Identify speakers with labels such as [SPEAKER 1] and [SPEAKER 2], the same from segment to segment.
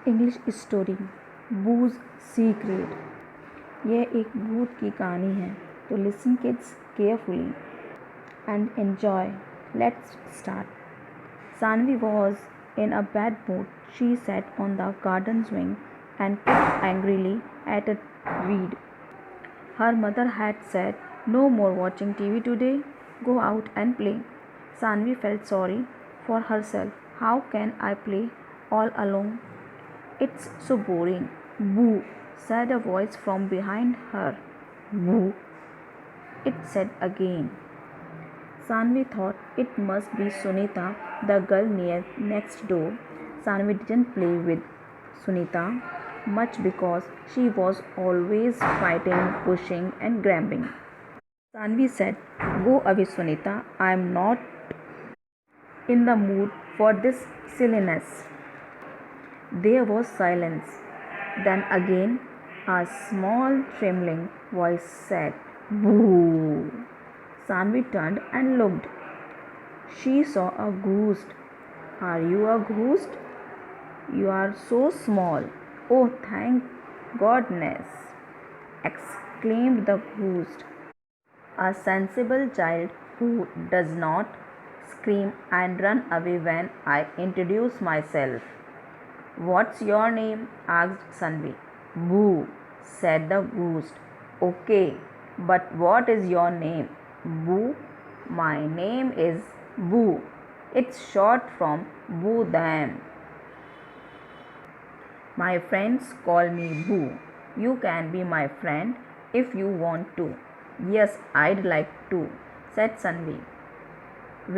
[SPEAKER 1] English story बूज secret. यह एक भूत की कहानी है, तो listen kids carefully and enjoy. Let's start. Sanvi was in a bad mood. She sat on the garden swing and kicked angrily at a weed. Her mother had said, "No more watching TV today. Go out and play." Sanvi felt sorry for herself. How can I play all alone? It's so boring. Boo, said a voice from behind her. Boo, it said again. Sanvi thought it must be Sunita, the girl next door. Sanvi didn't play with Sunita much because she was always fighting, pushing, and grabbing. Sanvi said, "Go away, Sunita. I am not in the mood for this silliness." There was silence. Then again a small trembling voice said, "Boo." Sanvi turned and looked. She saw a ghost. "Are you a ghost? You are so small." "Oh, thank goodness!" exclaimed the ghost. "A sensible child who does not scream and run away when I introduce myself." "What's your name?" asked Sanvi. "Boo," said the ghost. "Okay, but what is your name?" "Boo. My name is Boo. It's short from Boo Them. My friends call me Boo. You can be my friend if you want to." "Yes, I'd like to," said Sanvi.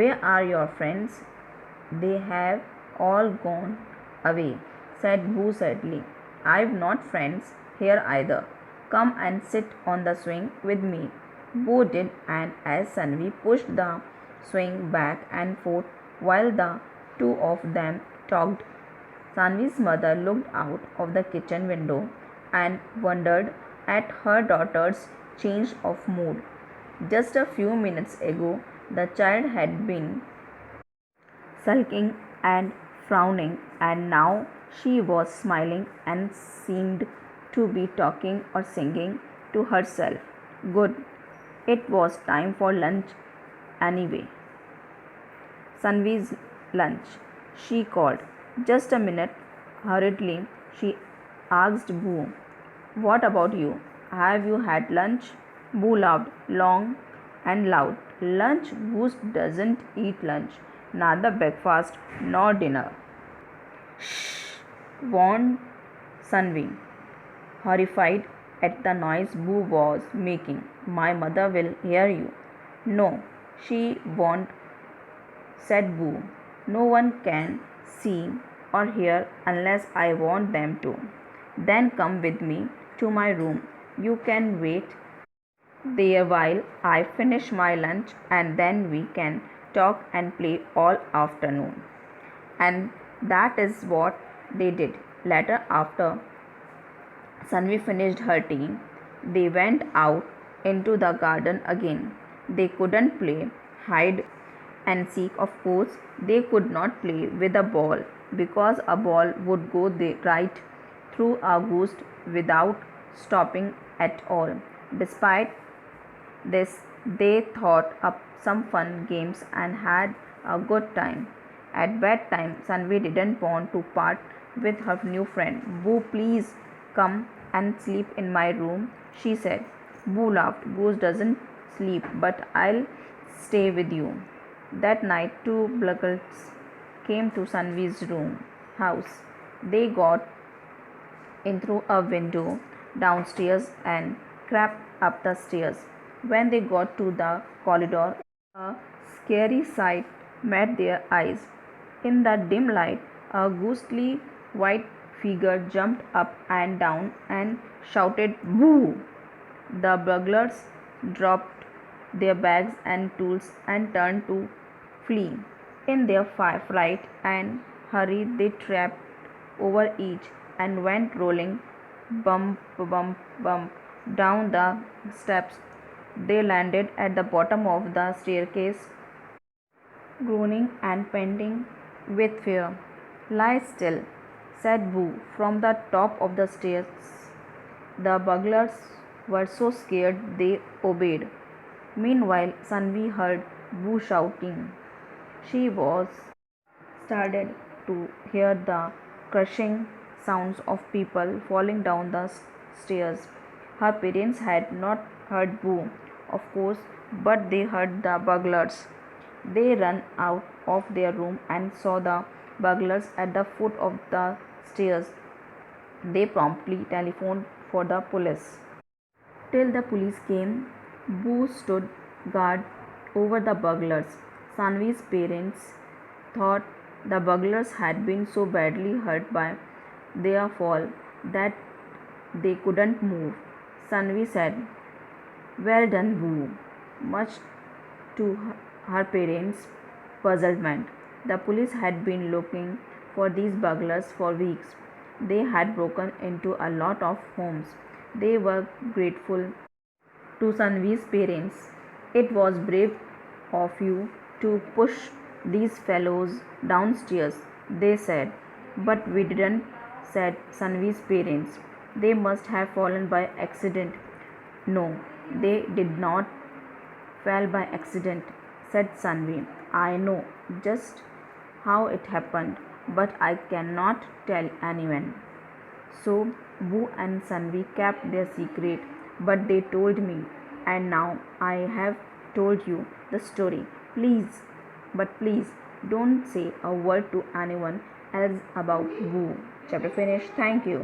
[SPEAKER 1] "Where are your friends?" "They have all gone away," said Boo sadly. "I've not friends here either. Come and sit on the swing with me." Boo did, and as Sanvi pushed the swing back and forth while the two of them talked, Sanvi's mother looked out of the kitchen window and wondered at her daughter's change of mood. Just a few minutes ago, the child had been sulking and frowning, and now she was smiling and seemed to be talking or singing to herself. Good. It was time for lunch anyway. Sanvi's lunch, she called. "Just a minute." Hurriedly, she asked Boo, "What about you? Have you had lunch?" Boo laughed long and loud. "Lunch? Goose doesn't eat lunch, neither breakfast nor dinner." "Shh!" warned Sanvi, horrified at the noise Boo was making. "My mother will hear you." "No, she won't," said Boo. "No one can see or hear unless I want them to." "Then come with me to my room. You can wait there while I finish my lunch, and then we can talk and play all afternoon." And that is what they did. Later, after Sanvi finished her tea, they went out into the garden again. They couldn't play hide and seek, of course. They could not play with a ball because a ball would go right through a ghost without stopping at all. Despite this, they thought up some fun games and had a good time. At bedtime, Sanvi didn't want to part with her new friend. "Boo, please come and sleep in my room," she said. Boo laughed. "Goose doesn't sleep, but I'll stay with you." That night, two Buggles came to Sanvi's house. They got in through a window downstairs and crept up the stairs. When they got to the corridor, a scary sight met their eyes. In the dim light, a ghostly white figure jumped up and down and shouted, "Boo!" The burglars dropped their bags and tools and turned to flee. In their fright and hurry, they tripped over each and went rolling bump, bump, bump down the steps. They landed at the bottom of the staircase, groaning and panting with fear. "Lie still," said Boo from the top of the stairs. The burglars were so scared they obeyed. Meanwhile, Sanvi heard Boo shouting. She was started to hear the crushing sounds of people falling down the stairs. Her parents had not heard Boo, of course, but they heard the burglars. They ran out of their room and saw the burglars at the foot of the stairs. They promptly telephoned for the police. Till the police came, Boo stood guard over the burglars. Sanvi's parents thought the burglars had been so badly hurt by their fall that they couldn't move. Sanvi said, "Well done, Boo," much to her parents' puzzlement. The police had been looking for these burglars for weeks. They had broken into a lot of homes. They were grateful to Sanvi's parents. "It was brave of you to push these fellows downstairs," they said. "But we didn't," said Sanvi's parents. "They must have fallen by accident." "No, they did not fall by accident," said Sanvi. "I know just how it happened, but I cannot tell anyone." So Boo and Sanvi kept their secret, but they told me, and now I have told you the story. Please don't say a word to anyone else about Boo. Chapter finished. Thank you.